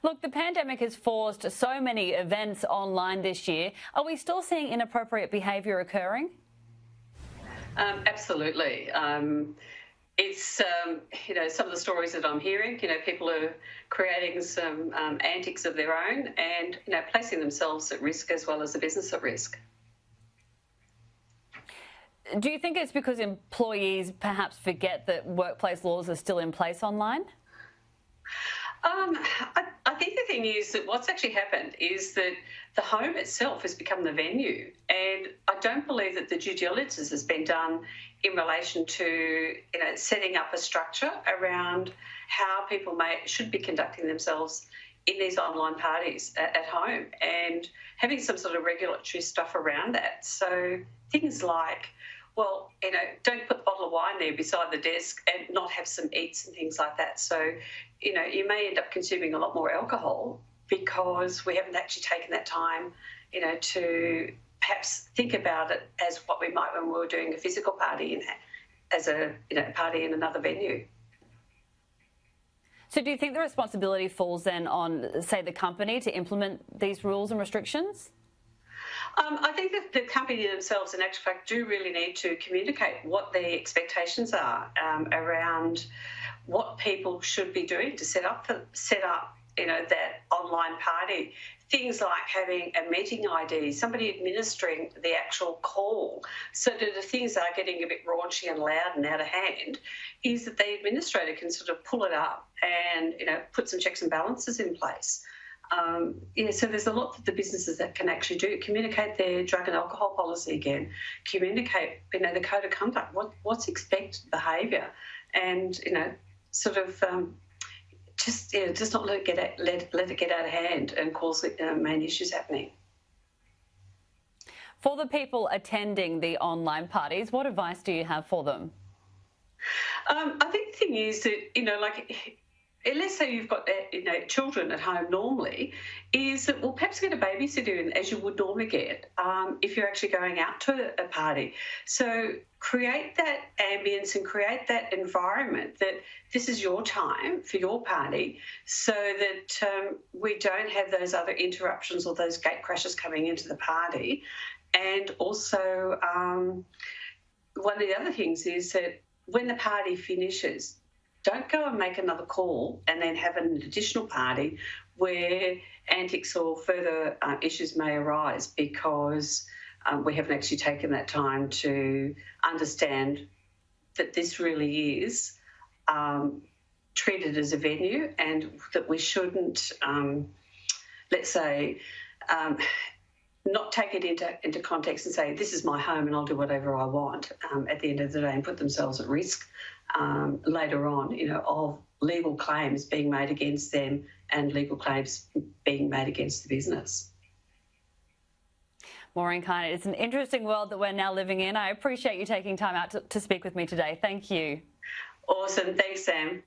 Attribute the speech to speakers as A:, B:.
A: Look, the pandemic has forced so many events online this year. Are we still seeing inappropriate behaviour occurring?
B: Absolutely. It's, some of the stories that I'm hearing, people are creating some antics of their own and, placing themselves at risk as well as the business at risk.
A: Do you think it's because employees perhaps forget that workplace laws are still in place online?
B: I think the thing is that what's actually happened is that the home itself has become the venue, and I don't believe that the due diligence has been done in relation to setting up a structure around how people should be conducting themselves in these online parties at home, and having some sort of regulatory stuff around that. So things like, well, don't put the bottle of wine there beside the desk and not have some eats and things like that. So, you may end up consuming a lot more alcohol because we haven't actually taken that time, to perhaps think about it as what we might when we were doing a physical party as a party in another venue.
A: So do you think the responsibility falls then on, say, the company to implement these rules and restrictions?
B: I think that the company themselves, in actual fact, do really need to communicate what their expectations are around what people should be doing to set up that online party. Things like having a meeting ID, somebody administering the actual call, so that if things are getting a bit raunchy and loud and out of hand, is that the administrator can sort of pull it up and put some checks and balances in place. So there's a lot that the businesses that can actually do. Communicate their drug and alcohol policy again. Communicate, the code of conduct. What's expected behaviour, and just not let it get out of hand and cause main issues happening.
A: For the people attending the online parties, what advice do you have for them?
B: I think the thing is that let's say you've got children at home normally, is that, well, perhaps get a babysitter in as you would normally get if you're actually going out to a party. So create that ambience and create that environment that this is your time for your party, so that we don't have those other interruptions or those gate crashes coming into the party. And also, one of the other things is that when the party finishes, don't go and make another call and then have an additional party where antics or further issues may arise, because we haven't actually taken that time to understand that this really is treated as a venue, and that we shouldn't, not take it into context and say, this is my home and I'll do whatever I want at the end of the day, and put themselves at risk later on, of legal claims being made against them and legal claims being made against the business.
A: Maureen, Kyne, it's an interesting world that we're now living in. I appreciate you taking time out to speak with me today. Thank you.
B: Awesome. Thanks, Sam.